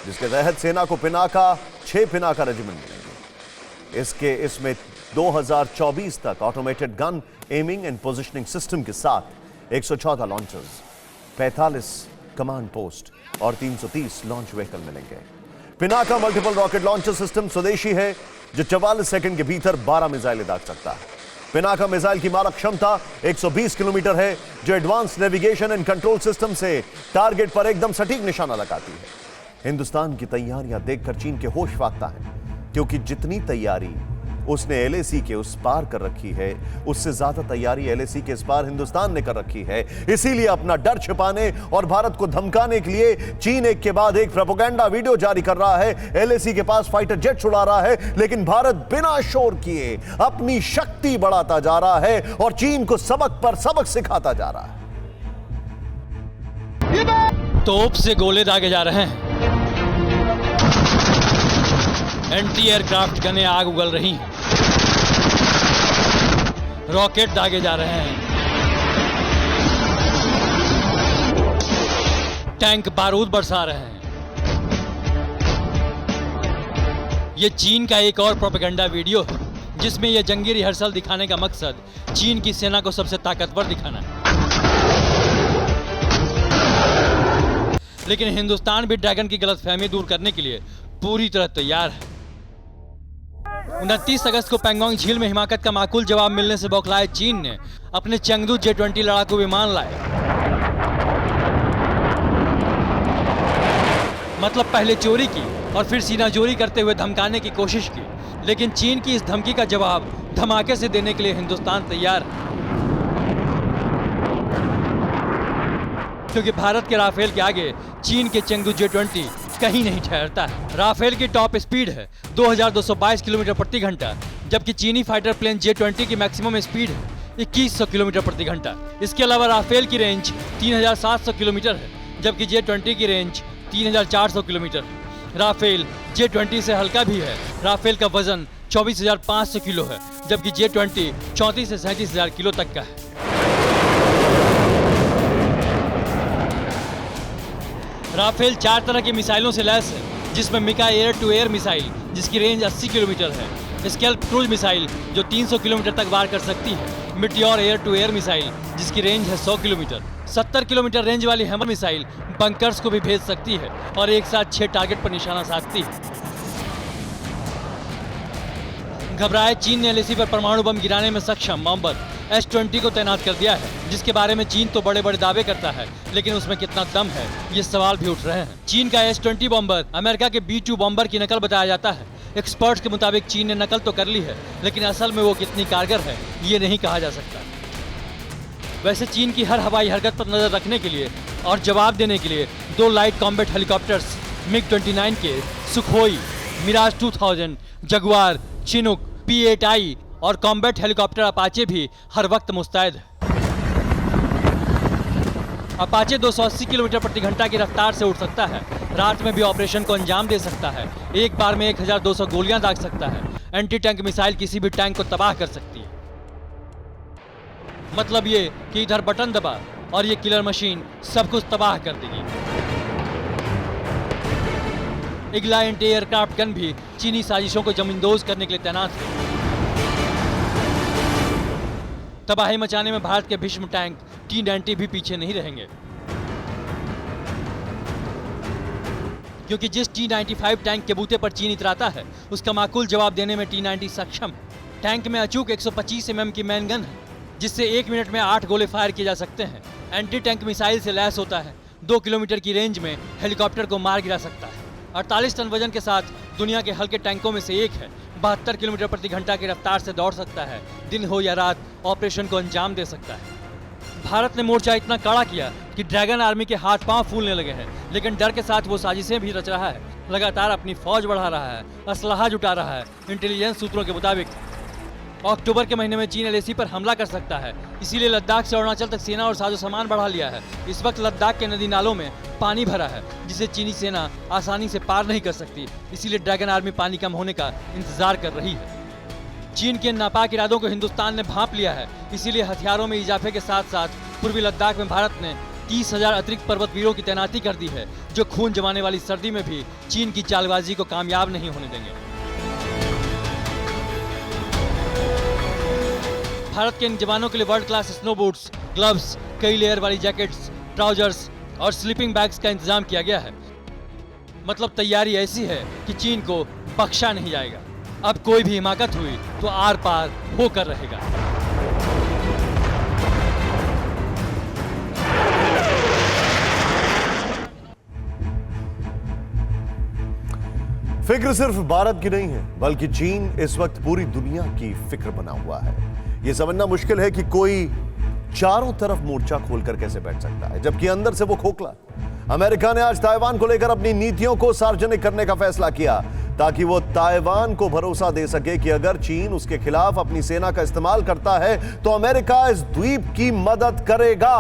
जिसके तहत सेना को पिनाका 6 पिनाका रेजिमेंट मिलेंगे। इसमें 2024 तक automated gun aiming and positioning system के साथ 114 लॉन्चर्स, 45 कमांड पोस्ट और 330 लॉन्च व्हीकल मिलेंगे। Pinaka multiple rocket launcher system स्वदेशी है, जो 44 सेकंड के भीतर 12 मिसाइलें दाग सकता है। पिनाका मिसाइल की मारक क्षमता 120 किलोमीटर है, जो advance navigation and control system से टारगेट पर एकदम सटीक निशाना लगाती है। हिंदुस्तान की तैयारियां देखकर चीन के होश फाख्ता हैं, क्योंकि जितनी तैयारी उसने एलएसी के उस पार कर रखी है, उससे ज्यादा तैयारी एलएसी के इस पार हिंदुस्तान ने कर रखी है। इसीलिए अपना डर छिपाने और भारत को धमकाने के लिए चीन एक के बाद एक प्रोपेगेंडा वीडियो जारी कर रहा है। एलएसी के पास फाइटर जेट उड़ा रहा है, लेकिन भारत बिना शोर किए अपनी शक्ति बढ़ाता जा रहा है और चीन को सबक पर सबक सिखाता जा रहा है। तोप से गोले दागे जा रहे हैं, एंटी एयरक्राफ्ट गनें आग उगल रही हैं, रॉकेट दागे जा रहे हैं, टैंक बारूद बरसा रहे हैं। यह चीन का एक और प्रोपेगेंडा वीडियो है, जिसमें यह जंगी रिहर्सल दिखाने का मकसद चीन की सेना को सबसे ताकतवर दिखाना है। लेकिन हिंदुस्तान भी ड्रैगन की गलतफहमी दूर करने के लिए पूरी तरह तैयार है। 29 अगस्त को पैंगोंग झील में हिमाकत का माकूल जवाब मिलने से बौखलाए चीन ने अपने चेंगडू J-20 लड़ाकू विमान लाए। मतलब पहले चोरी की और फिर सीनाजोरी करते हुए धमकाने की कोशिश की, लेकिन चीन की इस धमकी का जवाब धमाके से देने के लिए हिंदुस्तान तैयार है, क्योंकि भारत के राफेल के आगे चीन के चेंगडू J-20 कहीं नहीं ठहरता है। राफेल की टॉप स्पीड है 2222 किलोमीटर प्रति घंटा, जबकि चीनी फाइटर प्लेन J-20 की मैक्सिमम स्पीड है 2100 किलोमीटर प्रति घंटा। इसके अलावा राफेल की रेंज 3700 किलोमीटर है, जबकि J-20 की रेंज 3400 किलोमीटर है। राफेल J-20 से हल्का भी है। राफेल का वजन 24,500 किलो है, जबकि J-20 34 से 37,000 किलो तक का है। राफेल 4 तरह की मिसाइलों से लैस है, जिसमें MICA air to air missile जिसकी रेंज 80 किलोमीटर है, स्केल्प क्रूज मिसाइल जो 300 किलोमीटर तक वार कर सकती है, Meteor air to air missile जिसकी रेंज है 100 किलोमीटर, 70 किलोमीटर रेंज वाली हैमर मिसाइल बंकर्स को भी भेज सकती है और एक साथ 6 टारगेट पर निशाना साधती है। घबराए चीन ने एलएसी पर परमाणु बम गिराने में सक्षम बॉम्बर S-20 को तैनात कर दिया है, जिसके बारे में चीन तो बड़े बड़े दावे करता है, लेकिन उसमें कितना दम है ये सवाल भी उठ रहे हैं। चीन का S-20 बॉम्बर अमेरिका के B-2 बॉम्बर की नकल बताया जाता है। एक्सपर्ट्स के मुताबिक चीन ने नकल तो कर ली है, लेकिन असल में वो कितनी कारगर है ये नहीं कहा जा सकता। वैसे चीन की हर हवाई हरकत पर नजर रखने के लिए और जवाब देने के लिए 2 लाइट कॉम्बैट हेलीकॉप्टर्स MiG-29 के Sukhoi, Miraj 2000, Jaguar, Chinook, P-8I और कॉम्बैट हेलीकॉप्टर अपाचे भी हर वक्त मुस्तैद है। अपाचे 280 किलोमीटर प्रति घंटा की रफ्तार से उड़ सकता है, रात में भी ऑपरेशन को अंजाम दे सकता है, एक बार में 1200 गोलियां दाग सकता है, एंटी टैंक मिसाइल किसी भी टैंक को तबाह कर सकती है। मतलब ये कि इधर बटन दबा और ये किलर मशीन सब कुछ तबाह कर देगी। इग्ला एंटी एयरक्राफ्ट गन भी चीनी साजिशों को जमींदोज करने के लिए तैनात है। तबाही मचाने में भारत के भीष्म टैंक T-90 भी पीछे नहीं रहेंगे, क्योंकि जिस T-95 टैंक के बूते पर चीन इतराता है उसका माकूल जवाब देने में T-90 सक्षम है। टैंक में अचूक 125 mm की मैन गन है, जिससे 1 मिनट में 8 गोले फायर किए जा सकते हैं। एंटी टैंक मिसाइल से लैस होता है, 2 किलोमीटर की रेंज में हेलीकॉप्टर को मार गिरा सकता है। 48 टन वजन के साथ दुनिया के हल्के टैंकों में से एक है। 72 किलोमीटर प्रति घंटा की रफ्तार से दौड़ सकता है। दिन हो या रात ऑपरेशन को अंजाम दे सकता है। भारत ने मोर्चा इतना कड़ा किया कि ड्रैगन आर्मी के हाथ पांव फूलने लगे हैं, लेकिन डर के साथ वो साजिशें भी रच रहा है। लगातार अपनी फौज बढ़ा रहा है, असलहा जुटा रहा है। इंटेलिजेंस सूत्रों के मुताबिक अक्टूबर के महीने में चीन LAC पर हमला कर सकता है, इसीलिए लद्दाख से अरुणाचल तक सेना और साजो सामान बढ़ा लिया है। इस वक्त लद्दाख के नदी नालों में पानी भरा है, जिसे चीनी सेना आसानी से पार नहीं कर सकती, इसीलिए ड्रैगन आर्मी पानी कम होने का इंतजार कर रही है। चीन के नापाक इरादों को हिंदुस्तान ने भांप लिया है, इसीलिए हथियारों में इजाफे के साथ साथ पूर्वी लद्दाख में भारत ने 30,000 अतिरिक्त पर्वत वीरों की तैनाती कर दी है, जो खून जमाने वाली सर्दी में भी चीन की चालबाजी को कामयाब नहीं होने देंगे। भारत के इन जवानों के लिए world class snow boots, gloves, कई लेयर वाली जैकेट्स, ट्राउजर्स और स्लीपिंग बैग्स का इंतजाम किया गया है। मतलब तैयारी ऐसी है कि चीन को बख्शा नहीं जाएगा। अब कोई भी हिमाकत हुई तो आर पार होकर रहेगा। फिक्र सिर्फ भारत की नहीं है, बल्कि चीन इस वक्त पूरी दुनिया की फिक्र बना हुआ है। यह समझना मुश्किल है कि कोई चारों तरफ मोर्चा खोलकर कैसे बैठ सकता है, जबकि अंदर से वो खोखला। अमेरिका ने आज ताइवान को लेकर अपनी नीतियों को सार्वजनिक करने का फैसला किया, ताकि वो ताइवान को भरोसा दे सके कि अगर चीन उसके खिलाफ अपनी सेना का इस्तेमाल करता है तो अमेरिका इस द्वीप की मदद करेगा।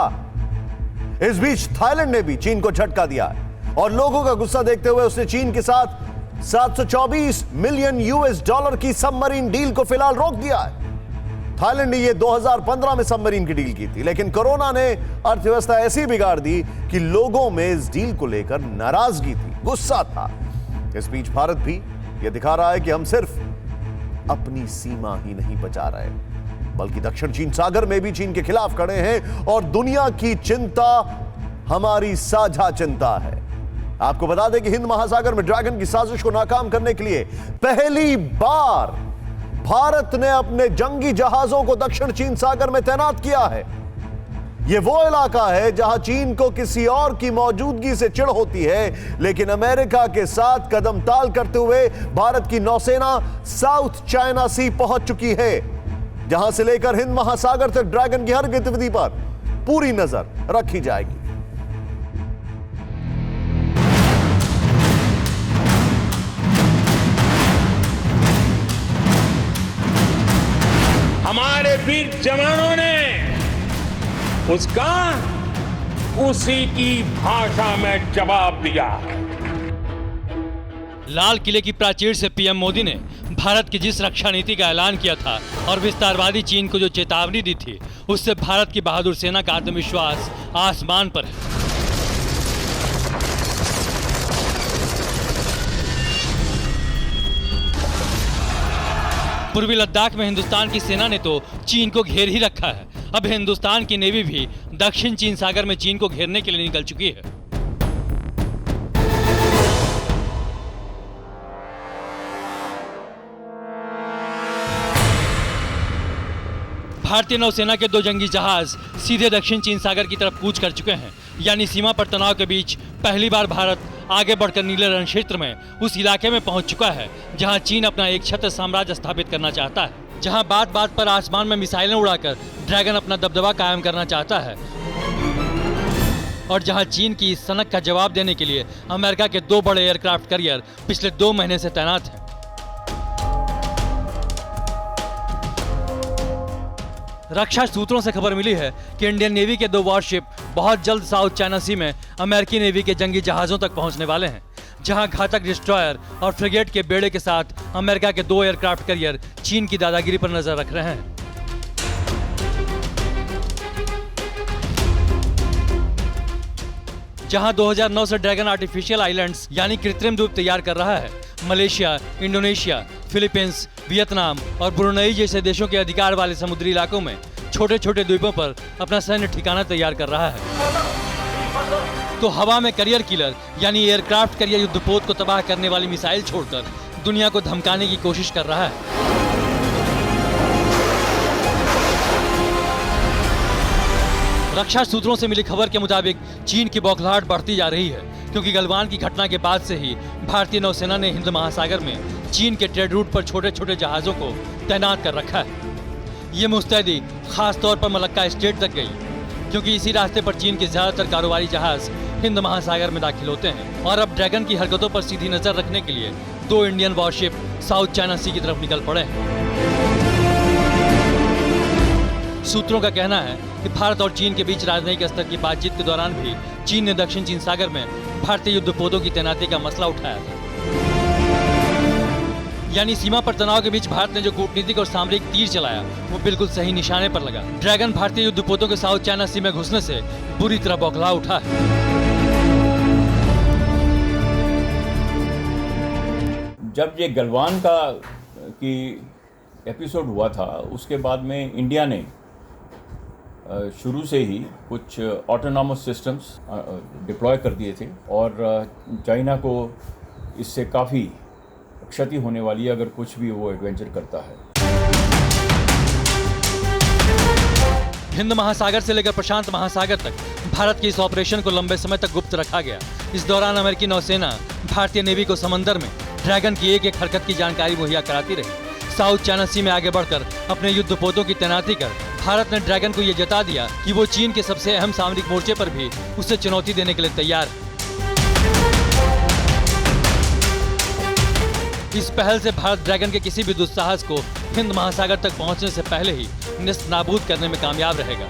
इस बीच थाईलैंड ने भी चीन को झटका दिया है और लोगों का गुस्सा देखते हुए उसने चीन के साथ $724 मिलियन की सबमरीन डील को फिलहाल रोक दिया है। थाईलैंड ने यह 2015 में सबमरीन की डील की थी, लेकिन कोरोना ने अर्थव्यवस्था ऐसी बिगाड़ दी कि लोगों में इस डील को लेकर नाराजगी थी, गुस्सा था। इस बीच भारत भी यह दिखा रहा है कि हम सिर्फ अपनी सीमा ही नहीं बचा रहे, बल्कि दक्षिण चीन सागर में भी चीन के खिलाफ खड़े हैं और दुनिया की चिंता हमारी साझा चिंता है। आपको बता दें कि हिंद महासागर में ड्रैगन की साजिश को नाकाम करने के लिए पहली बार भारत ने अपने जंगी जहाजों को दक्षिण चीन सागर में तैनात किया है। यह वो इलाका है जहां चीन को किसी और की मौजूदगी से चिढ़ होती है, लेकिन अमेरिका के साथ कदम ताल करते हुए भारत की नौसेना साउथ चाइना सी पहुंच चुकी है, जहां से लेकर हिंद महासागर तक ड्रैगन की हर गतिविधि पर पूरी नजर रखी जाएगी। हमारे वीर जवानों ने उसका उसी की भाषा में जवाब दिया। लाल किले की प्राचीर से पीएम मोदी ने भारत की जिस रक्षा नीति का ऐलान किया था और विस्तारवादी चीन को जो चेतावनी दी थी, उससे भारत की बहादुर सेना का आत्मविश्वास आसमान पर है। पूर्वी लद्दाख में हिंदुस्तान की सेना ने तो चीन को घेर ही रखा है। अब हिंदुस्तान की नेवी भी दक्षिण चीन सागर में चीन को घेरने के लिए निकल चुकी है। भारतीय नौसेना के 2 जंगी जहाज सीधे दक्षिण चीन सागर की तरफ कूच कर चुके हैं, यानी सीमा पर तनाव के बीच पहली बार भारत आगे बढ़कर नीले रण क्षेत्र में उस इलाके में पहुंच चुका है जहां चीन अपना एक छत्र साम्राज्य स्थापित करना चाहता है, जहां बात बात पर आसमान में मिसाइलें उड़ाकर ड्रैगन अपना दबदबा कायम करना चाहता है, और जहां चीन की इस सनक का जवाब देने के लिए अमेरिका के 2 बड़े एयरक्राफ्ट कैरियर पिछले 2 महीने से तैनात हैं। रक्षा सूत्रों से खबर मिली है कि इंडियन नेवी के 2 वॉरशिप बहुत जल्द साउथ चाइना सी में अमेरिकी नेवी के जंगी जहाजों तक पहुंचने वाले हैं, जहां घातक डिस्ट्रॉयर और फ्रिगेट के बेड़े के साथ अमेरिका के 2 एयरक्राफ्ट कैरियर चीन की दादागिरी पर नजर रख रहे हैं। जहां 2009 से ड्रैगन आर्टिफिशियल आइलैंड्स यानी कृत्रिम द्वीप तैयार कर रहा है। मलेशिया, इंडोनेशिया, फिलीपींस, वियतनाम और ब्रुनेई जैसे देशों के अधिकार वाले समुद्री इलाकों में छोटे छोटे द्वीपों पर अपना सैन्य ठिकाना तैयार कर रहा है। तो हवा में करियर किलर यानी एयरक्राफ्ट करियर युद्धपोत को तबाह करने वाली मिसाइल छोड़कर दुनिया को धमकाने की कोशिश कर रहा है। रक्षा सूत्रों से मिली खबर के मुताबिक चीन की बौखलाहट बढ़ती जा रही है, क्योंकि गलवान की घटना के बाद से ही भारतीय नौसेना ने हिंद महासागर में चीन के ट्रेड रूट पर छोटे छोटे जहाजों को तैनात कर रखा है। ये मुस्तैदी खास तौर पर मलक्का स्टेट तक गई, क्योंकि इसी रास्ते पर चीन के ज्यादातर कारोबारी जहाज हिंद महासागर में दाखिल होते हैं। और अब ड्रैगन की हरकतों पर सीधी नजर रखने के लिए 2 इंडियन वॉरशिप साउथ चाइना सी की तरफ निकल पड़े हैं। सूत्रों का कहना है कि भारत और चीन के बीच राजनयिक स्तर की बातचीत के दौरान भी चीन ने दक्षिण चीन सागर में भारतीय युद्धपोतों की तैनाती का मसला उठाया था। यानी सीमा पर तनाव के बीच भारत ने जो कूटनीतिक और सामरिक तीर चलाया वो बिल्कुल सही निशाने पर लगा। ड्रैगन भारतीय युद्धपोतों के साउथ चाइना सी में घुसने से बुरी तरह बौखला उठा है। जब ये गलवान का की एपिसोड हुआ था, उसके बाद में इंडिया ने शुरू से ही कुछ ऑटोनॉमस सिस्टम्स डिप्लॉय कर दिए थे और चाइना को इससे काफ़ी क्षति होने वाली है अगर कुछ भी वो एडवेंचर करता है। हिंद महासागर से लेकर प्रशांत महासागर तक भारत के इस ऑपरेशन को लंबे समय तक गुप्त रखा गया। इस दौरान अमेरिकी नौसेना भारतीय नेवी को समंदर में ड्रैगन की एक एक हरकत की जानकारी मुहैया कराती रही। साउथ चाइना सी में आगे बढ़कर अपने युद्धपोतों की तैनाती कर भारत ने ड्रैगन को यह जता दिया कि वो चीन के सबसे अहम सामरिक मोर्चे पर भी उसे चुनौती देने के लिए तैयार है। इस पहल से भारत ड्रैगन के किसी भी दुस्साहस को हिंद महासागर तक पहुंचने से पहले ही नेस्तनाबूद करने में कामयाब रहेगा।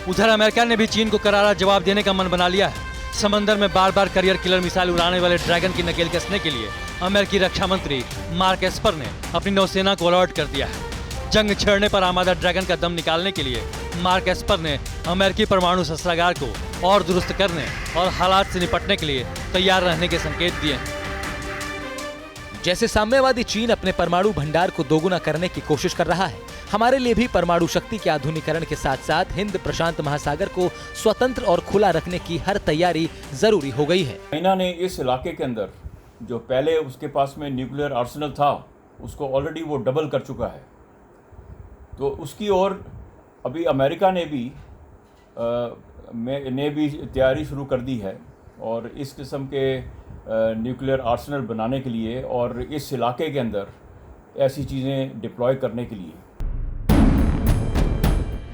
उधर अमेरिका ने भी चीन को करारा जवाब देने का मन बना लिया है। समंदर में बार बार करियर किलर मिसाइल उड़ाने वाले ड्रैगन की नकेल कसने के लिए अमेरिकी रक्षा मंत्री मार्क एस्पर ने अपनी नौसेना को अलर्ट कर दिया है। जंग छेड़ने पर आमादा ड्रैगन का दम निकालने के लिए मार्क एस्पर ने अमेरिकी परमाणु शस्त्रागार को और दुरुस्त करने और हालात से निपटने के लिए तैयार रहने के संकेत दिए हैं। जैसे साम्यवादी चीन अपने परमाणु भंडार को दोगुना करने की कोशिश कर रहा है, हमारे लिए भी परमाणु शक्ति के आधुनिकीकरण के साथ साथ हिंद प्रशांत महासागर को स्वतंत्र और खुला रखने की हर तैयारी जरूरी हो गई है। चाइना ने इस इलाके के अंदर जो पहले उसके पास में न्यूक्लियर आर्सेनल था, उसको ऑलरेडी वो डबल कर चुका है। तो उसकी ओर अभी अमेरिका ने भी तैयारी शुरू कर दी है और इस किस्म के न्यूक्लियर आर्सेनल बनाने के लिए और इस इलाके के अंदर ऐसी चीज़ें डिप्लॉय करने के लिए।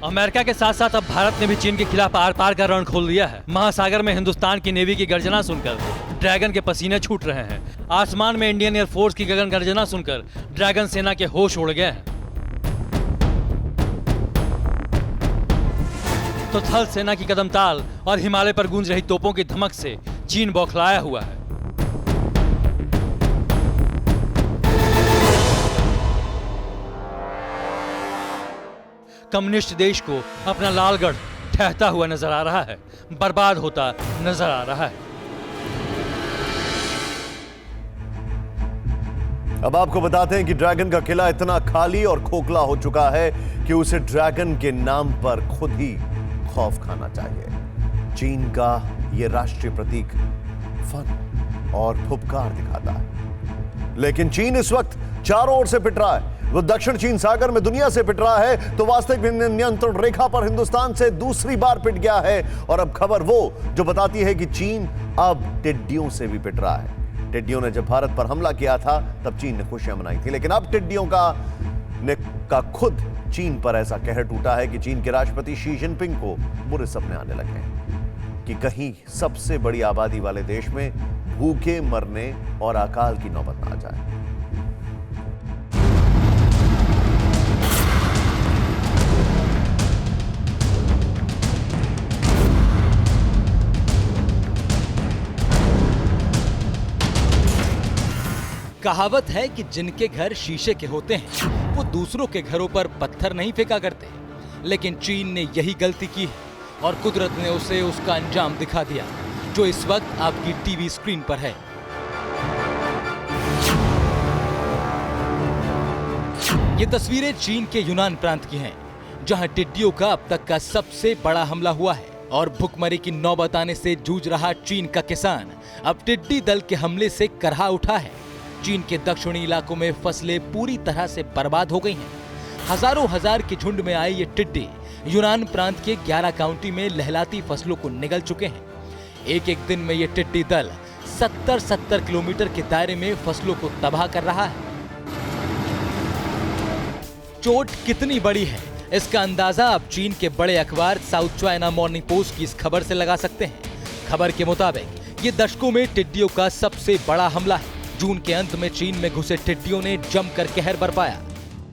अमेरिका के साथ साथ अब भारत ने भी चीन के खिलाफ आर पार का रण खोल दिया है। महासागर में हिंदुस्तान की नेवी की गर्जना सुनकर ड्रैगन के पसीने छूट रहे हैं। आसमान में इंडियन एयरफोर्स की गगन गर्जना सुनकर ड्रैगन सेना के होश उड़ गए हैं। तो थल सेना की कदमताल और हिमालय पर गूंज रही तोपों की धमक से चीन बौखलाया हुआ है। कम्युनिस्ट देश को अपना लालगढ़ ठहरता हुआ नजर आ रहा है, बर्बाद होता नजर आ रहा है। अब आपको बताते हैं कि ड्रैगन का किला इतना खाली और खोखला हो चुका है कि उसे ड्रैगन के नाम पर खुद ही खौफ खाना चाहिए। चीन का यह राष्ट्रीय प्रतीक फन और फुफकार दिखाता है, लेकिन चीन इस वक्त चारों ओर से पिट रहा है। वो दक्षिण चीन सागर में दुनिया से पिट रहा है, तो वास्तविक नियंत्रण रेखा पर हिंदुस्तान से दूसरी बार पिट गया है। और अब खबर वो जो बताती है कि चीन अब टिड्डियों से भी पिट रहा है। टिड्डियों ने जब भारत पर हमला किया था तब चीन ने खुशियां मनाई थी, लेकिन अब टिड्डियों का खुद चीन पर ऐसा कहर टूटा है कि चीन के राष्ट्रपति शी जिनपिंग को बुरे सपने आने लगे हैं कि कहीं सबसे बड़ी आबादी वाले देश में भूखे मरने और अकाल की नौबत ना आ जाए। कहावत है कि जिनके घर शीशे के होते हैं वो दूसरों के घरों पर पत्थर नहीं फेंका करते। लेकिन चीन ने यही गलती की है और कुदरत ने उसे उसका अंजाम दिखा दिया, जो इस वक्त आपकी टीवी स्क्रीन पर है। ये तस्वीरें चीन के यूनान प्रांत की हैं, जहां टिड्डियों का अब तक का सबसे बड़ा हमला हुआ है और भुखमरी की नौबत आने से जूझ रहा चीन का किसान अब टिड्डी दल के हमले से करहा उठा है। चीन के दक्षिणी इलाकों में फसलें पूरी तरह से बर्बाद हो गई हैं। हजारों हजार के झुंड में आए ये टिड्डी यूनान प्रांत के 11 काउंटी में लहलाती फसलों को निगल चुके हैं। एक एक दिन में ये टिड्डी दल 70-70 किलोमीटर के दायरे में फसलों को तबाह कर रहा है। चोट कितनी बड़ी है, इसका अंदाजा आप चीन के बड़े अखबार साउथ चाइना मॉर्निंग पोस्ट की इस खबर से लगा सकते हैं। खबर के मुताबिक ये दशकों में टिड्डियों का सबसे बड़ा हमला है। जून के अंत में चीन में घुसे टिड्डियों ने जमकर कहर बरपाया।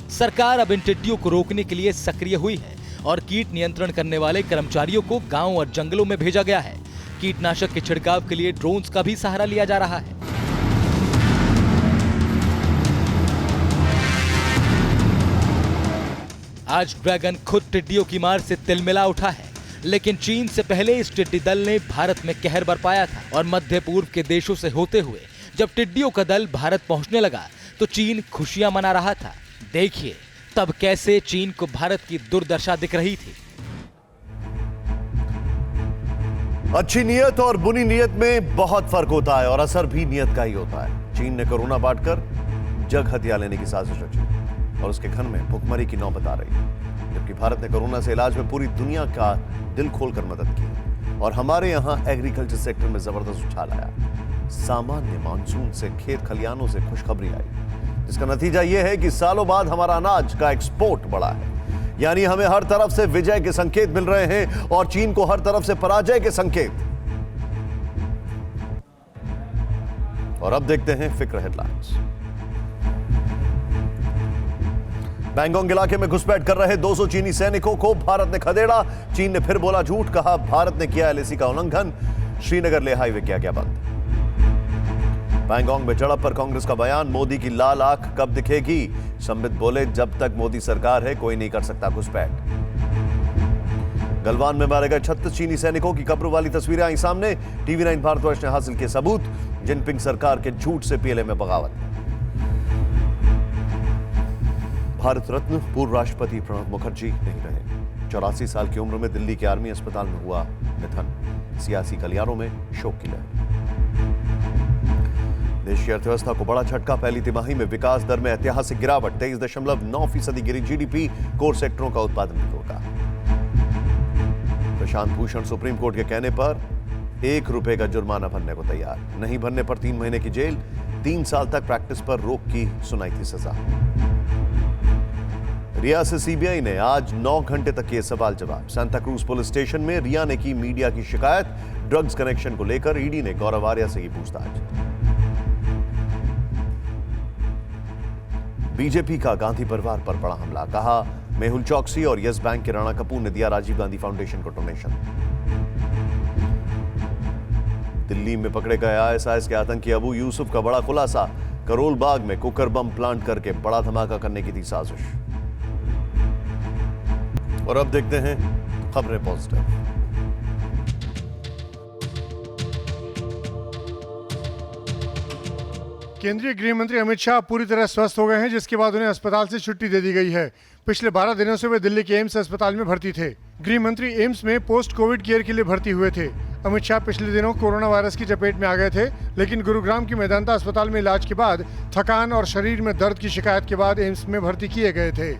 सरकार अब इन टिड्डियों को रोकने के लिए सक्रिय हुई है और कीट नियंत्रण करने वाले कर्मचारियों को गांव और जंगलों में भेजा गया है। कीटनाशक के छिड़काव के लिए ड्रोन्स का भी सहारा लिया जा रहा है। आज ड्रैगन खुद टिड्डियों की मार से तिलमिला उठा है, लेकिन चीन से पहले इस टिड्डी दल ने भारत में कहर बरपाया था और मध्य पूर्व के देशों से होते हुए जब टिड्डियों का दल भारत पहुंचने लगा तो चीन खुशियां मना रहा था। देखिए तब कैसे चीन को भारत की दुर्दशा दिख रही थी। अच्छी नियत और बुरी नियत में बहुत फर्क होता है और असर भी नियत का ही होता है। चीन ने कोरोना बांटकर जग हथिया लेने की साजिश रची और उसके घर में भुखमरी की नौबत आ रही है, जबकि भारत ने कोरोना से इलाज में पूरी दुनिया का दिल खोलकर मदद की और हमारे यहां एग्रीकल्चर सेक्टर में जबरदस्त उछाल आया। सामान्य मानसून से खेत खलियानों से खुशखबरी आई, जिसका नतीजा यह है कि सालों बाद हमारा अनाज का एक्सपोर्ट बढ़ा है। यानी हमें हर तरफ से विजय के संकेत मिल रहे हैं और चीन को हर तरफ से पराजय के संकेत। और अब देखते हैं फिक्र हेडलाइंस। पैंगोंग इलाके में घुसपैठ कर रहे 200 चीनी सैनिकों को भारत ने खदेड़ा। चीन ने फिर बोला झूठ, कहा भारत ने किया एलएसी का उल्लंघन। श्रीनगर ले हाईवे किया गया बंद। पैंगोंग में झड़प पर कांग्रेस का बयान, मोदी की लाल आंख कब दिखेगी। संबित बोले जब तक मोदी सरकार है कोई नहीं कर सकता घुसपैठ। गलवान में मारे गए 36 चीनी सैनिकों की कब्र वाली तस्वीरें आई सामने। टीवी9 भारतवर्ष ने हासिल किए सबूत, जिनपिंग सरकार के झूठ से पीएलए में बगावत। भारत रत्न पूर्व राष्ट्रपति प्रणब मुखर्जी नहीं रहे। 84 साल की उम्र में दिल्ली के आर्मी अस्पताल में हुआ निधन। सियासी गलियारों में शोक की लहर। देश की अर्थव्यवस्था को बड़ा झटका, पहली तिमाही में विकास दर में ऐतिहासिक गिरावट। 23.9% गिरी जीडीपी, कोर सेक्टरों का उत्पादन भी होगा। प्रशांत भूषण सुप्रीम कोर्ट के कहने पर ₹1 का जुर्माना भरने को तैयार, नहीं भरने पर 3 महीने की जेल, 3 साल तक प्रैक्टिस पर रोक की सुनाई थी सजा। रिया से सीबीआई ने आज 9 घंटे तक किए सवाल जवाब। सांता क्रूज पुलिस स्टेशन में रिया ने की मीडिया की शिकायत। ड्रग्स कनेक्शन को लेकर ईडी ने गौरव आर्या से की पूछताछ। बीजेपी का गांधी परिवार पर बड़ा हमला, कहा मेहुल चौकसी और यस बैंक के राणा कपूर ने दिया राजीव गांधी फाउंडेशन को डोनेशन। दिल्ली में पकड़े गए आईएसआईएस के आतंकी अबू यूसुफ का बड़ा खुलासा, करोल बाग में कुकर बम प्लांट करके बड़ा धमाका करने की थी साजिश। और अब देखते हैं खबरें पॉजिटिव। केंद्रीय गृह मंत्री अमित शाह पूरी तरह स्वस्थ हो गए हैं, जिसके बाद उन्हें अस्पताल से छुट्टी दे दी गई है। पिछले 12 दिनों से वे दिल्ली के एम्स अस्पताल में भर्ती थे। गृह मंत्री एम्स में पोस्ट कोविड केयर के लिए भर्ती हुए थे। अमित शाह पिछले दिनों कोरोना वायरस की चपेट में आ गए थे, लेकिन गुरुग्राम की मेदांता अस्पताल में इलाज के बाद थकान और शरीर में दर्द की शिकायत के बाद एम्स में भर्ती किए गए थे।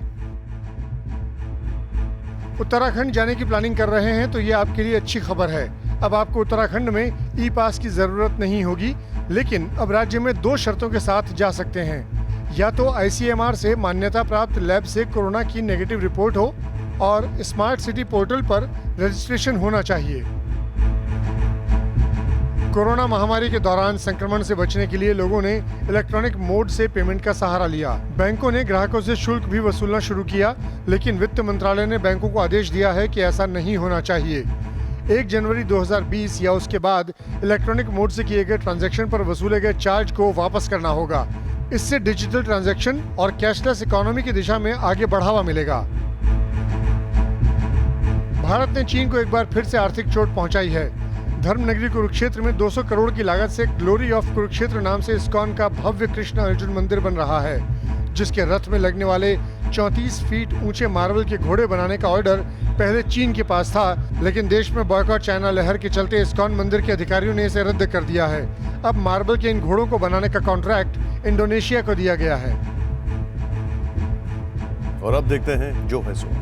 उत्तराखंड जाने की प्लानिंग कर रहे हैं तो ये आपके लिए अच्छी खबर है। अब आपको उत्तराखंड में ई पास की जरूरत नहीं होगी, लेकिन अब राज्य में 2 शर्तों के साथ जा सकते हैं। या तो आईसीएमआर से मान्यता प्राप्त लैब से कोरोना की नेगेटिव रिपोर्ट हो और स्मार्ट सिटी पोर्टल पर रजिस्ट्रेशन होना चाहिए। कोरोना महामारी के दौरान संक्रमण से बचने के लिए लोगों ने इलेक्ट्रॉनिक मोड से पेमेंट का सहारा लिया। बैंकों ने ग्राहकों से शुल्क भी वसूलना शुरू किया, लेकिन वित्त मंत्रालय ने बैंकों को आदेश दिया है कि ऐसा नहीं होना चाहिए। 1 जनवरी 2020 या उसके बाद इलेक्ट्रॉनिक मोड से किए गए ट्रांजैक्शन पर वसूले गए चार्ज को वापस करना होगा। इससे डिजिटल ट्रांजैक्शन और कैशलेस इकोनॉमी की दिशा में आगे बढ़ावा मिलेगा। भारत ने चीन को एक बार फिर से आर्थिक चोट पहुंचाई है। धर्मनगरी कुरुक्षेत्र में 200 करोड़ की लागत से ग्लोरी ऑफ कुरुक्षेत्र नाम से इस्कॉन का भव्य कृष्ण अर्जुन मंदिर बन रहा है, जिसके रथ में लगने वाले 34 फीट ऊंचे मार्बल के घोड़े बनाने का ऑर्डर पहले चीन के पास था, लेकिन देश में बॉयकॉट चाइना लहर के चलते इस्कॉन मंदिर के अधिकारियों ने इसे रद्द कर दिया है। अब मार्बल के इन घोड़ों को बनाने का कॉन्ट्रैक्ट इंडोनेशिया को दिया गया है। और अब देखते हैं जो है सो।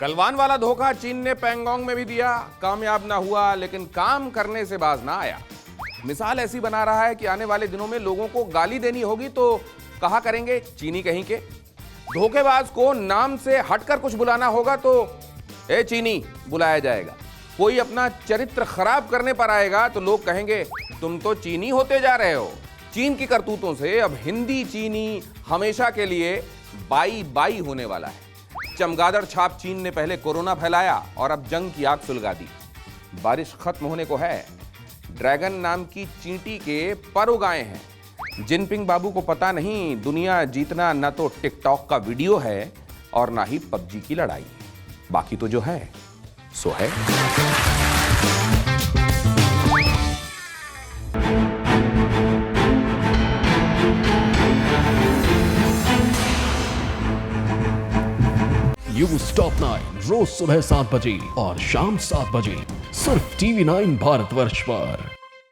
गलवान वाला धोखा चीन ने पैंगोंग में भी दिया, कामयाब ना हुआ, लेकिन काम करने से बाज ना आया। मिसाल ऐसी बना रहा है कि आने वाले दिनों में लोगों को गाली देनी होगी तो कहा करेंगे चीनी कहीं के। धोखेबाज को नाम से हटकर कुछ बुलाना होगा तो ए चीनी बुलाया जाएगा। कोई अपना चरित्र खराब करने पर आएगा तो लोग कहेंगे तुम तो चीनी होते जा रहे हो। चीन की करतूतों से अब हिंदी चीनी हमेशा के लिए बाई बाई होने वाला है। चमगादड़ छाप चीन ने पहले कोरोना फैलाया और अब जंग की आग सुलगा दी। बारिश खत्म होने को है। ड्रैगन नाम की चींटी के पर उगाए हैं। जिनपिंग बाबू को पता नहीं दुनिया जीतना न तो टिकटॉक का वीडियो है और ना ही पबजी की लड़ाई। बाकी तो जो है सो है। न्यूज़ टॉप 9 रोज सुबह 7 बजे और शाम 7 बजे सिर्फ TV9 भारतवर्ष पर।